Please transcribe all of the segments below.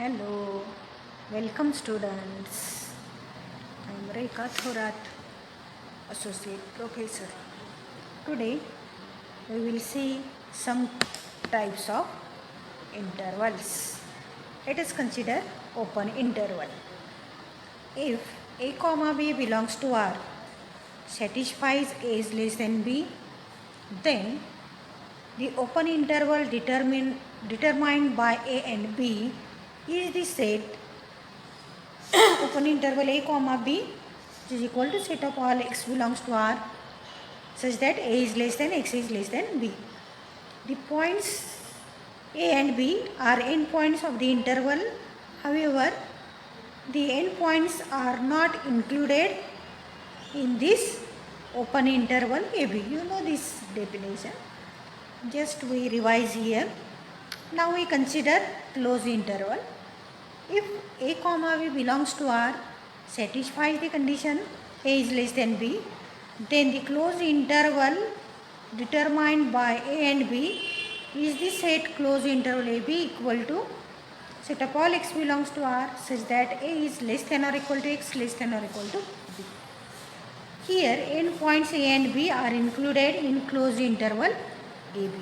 Hello, welcome students. I am Rekha Thorat, Associate Professor. Today we will see some types of intervals. Let us consider open interval. If a comma b belongs to R, satisfies a is less than b, then the open interval determined by a and b is the set open interval a comma b is equal to set of all x belongs to R such that a is less than x is less than b. The points a and b are endpoints of the interval. However, the endpoints are not included in this open interval AB. You know this definition. Just we revise here. Now we consider closed interval. If a comma b belongs to R, satisfies the condition a is less than b, then the closed interval determined by a and b is the set closed interval AB equal to set of all x belongs to R such that a is less than or equal to x less than or equal to b. Here endpoints a and b are included in closed interval AB.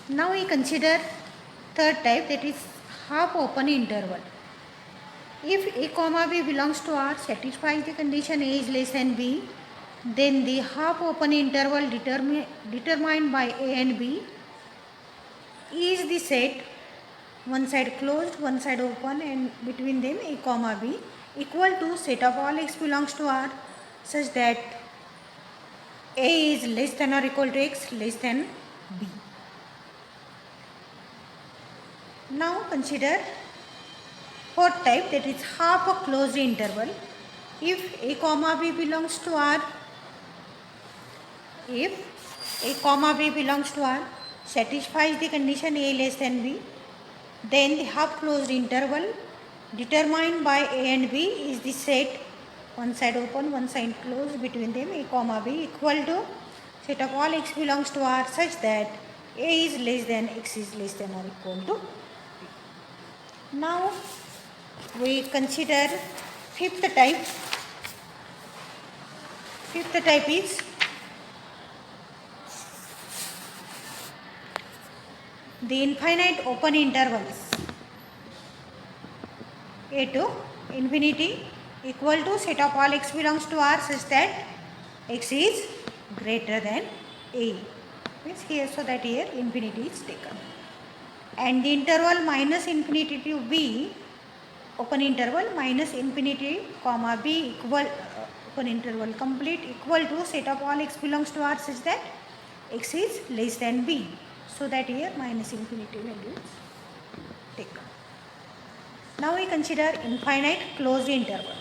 Now we consider third type, that is half open interval. If a comma b belongs to R, satisfies the condition a is less than b, then the half open interval determined by a and b is the set one side closed, one side open, and between them a comma b equal to set of all x belongs to R such that a is less than or equal to x less than b. Now consider fourth type, that is half a closed interval. If a comma b belongs to R, satisfies the condition a less than b, then the half closed interval determined by a and b is the set one side open, one side closed, between them a comma b equal to set of all x belongs to R such that a is less than x is less than or equal to b. Now we consider fifth type. Fifth type is the infinite open intervals a to infinity equal to set of all x belongs to R such that x is greater than a. Means here, so that here infinity is taken. And the interval minus infinity to b, open interval minus infinity comma b equal open interval complete equal to set of all x belongs to R such that x is less than b. So that here minus infinity value is taken. Now we consider infinite closed interval.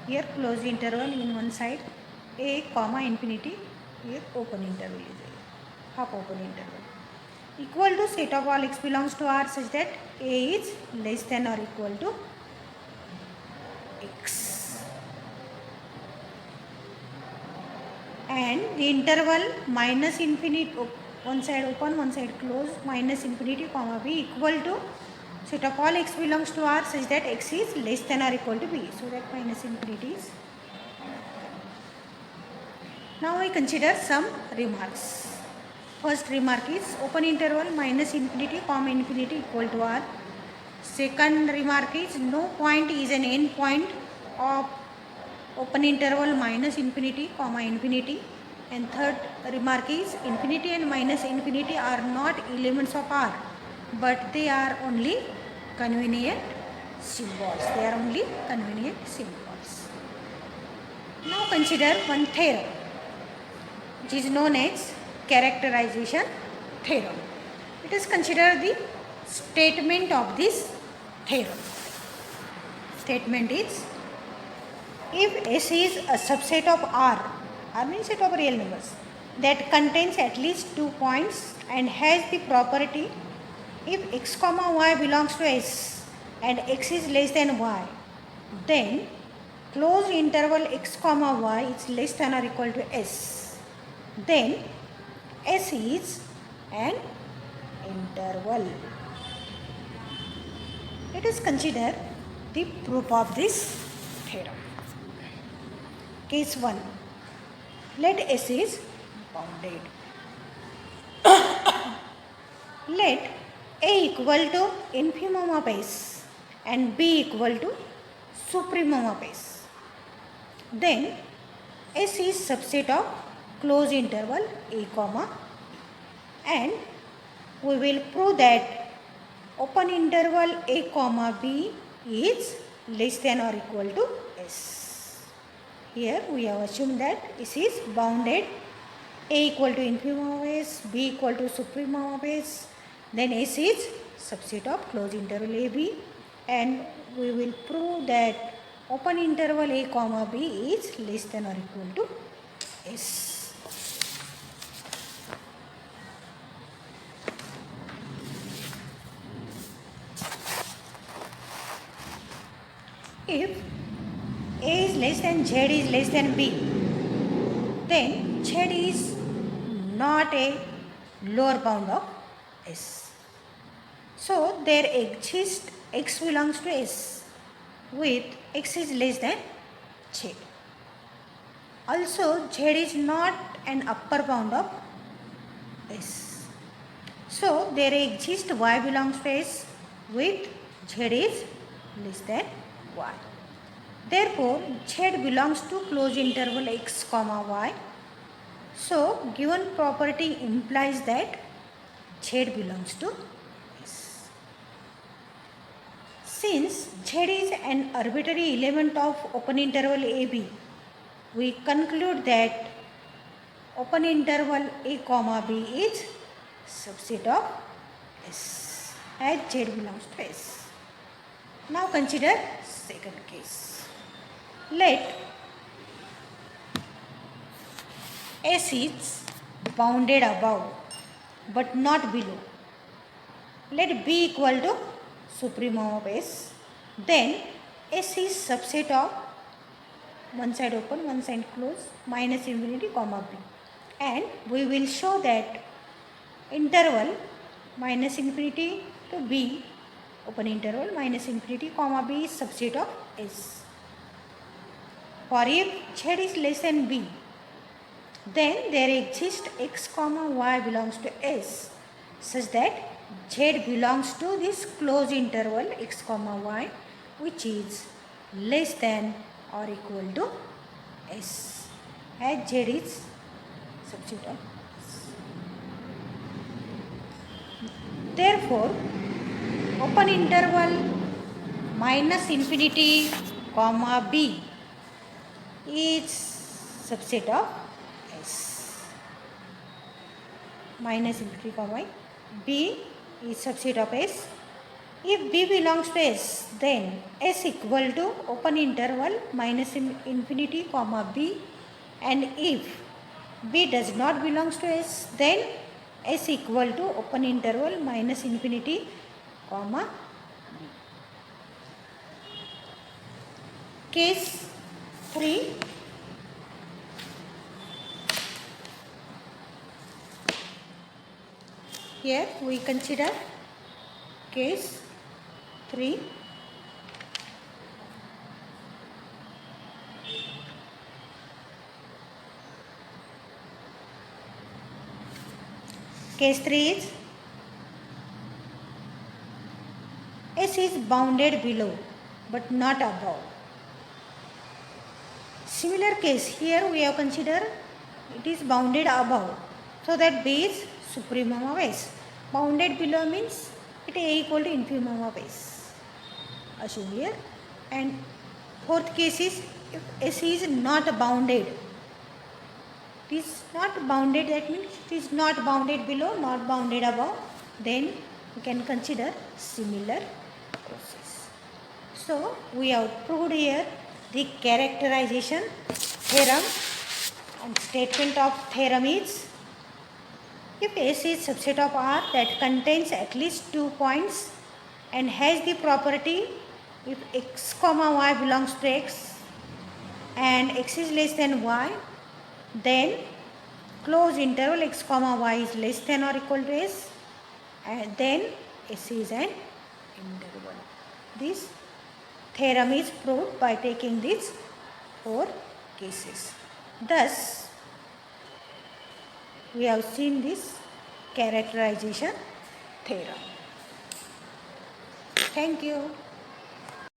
Here closed interval in one side a comma infinity, here open interval is a half open interval equal to set of all x belongs to R such that a is less than or equal to x. And the interval minus infinity, one side open, one side closed, minus infinity comma b equal to set of all x belongs to R such that x is less than or equal to b. So that minus infinity is. Now we consider some remarks. First remark is open interval minus infinity comma infinity equal to R. Second remark is no point is an end point of open interval minus infinity comma infinity. And third remark is infinity and minus infinity are not elements of R, but they are only convenient symbols. They are only convenient symbols. Now consider one theorem which is known as characterization theorem. Let us consider the statement of this theorem. Statement is, if S is a subset of R means set of real numbers that contains at least 2 points and has the property, if x comma y belongs to S and x is less than y, then closed interval x comma y is less than or equal to S, then S is an interval. Let us consider the proof of this theorem. Case 1. Let S is bounded. Let A equal to infimum of S and B equal to supremum of S. Then S is subset of closed interval A comma B. And we will prove that open interval A comma B is less than or equal to S. Here we have assumed that S is bounded. A equal to infimum of S, B equal to supremum of S. Then S is subset of closed interval AB, and we will prove that open interval A comma B is less than or equal to S. If A is less than Z is less than B, then Z is not a lower bound of S. So there exists X belongs to S with X is less than Z. Also Z is not an upper bound of S. So there exists Y belongs to S with Z is less than Y. Therefore Z belongs to closed interval X comma Y. So given property implies that Z belongs to S. Since Z is an arbitrary element of open interval AB, we conclude that open interval A comma B is subset of S as Z belongs to S. Now consider second case. Let S is bounded above but not below. Let B equal to supremum of S. Then S is subset of one side open, one side closed, minus infinity comma B. And we will show that interval minus infinity to B, open interval minus infinity comma B is subset of S. For if Z is less than B, then there exists X comma Y belongs to S such that Z belongs to this closed interval X comma Y, which is less than or equal to S as Z is subset of S. Therefore, open interval minus infinity comma B is subset of S. Minus infinity comma B is subset of S. If B belongs to S, then S equal to open interval minus infinity comma B, and if B does not belongs to S, then S equal to open interval minus infinity comma B. Case 3. Here we consider case 3. Case 3 is S is bounded below but not above. Similar case, here we have considered it is bounded above, so that B is supremum of S. Bounded below means it is A equal to infimum of S. Assume here. And fourth case is if S is not bounded. It is not bounded, that means it is not bounded below, not bounded above. Then we can consider similar process. So we have proved here the characterization theorem, and statement of theorem is if S is subset of R that contains at least 2 points and has the property if X comma Y belongs to X and X is less than Y, then closed interval X comma Y is less than or equal to S, and then S is an interval. this theorem is proved by taking these 4 cases. Thus, we have seen this characterization theorem. Thank you.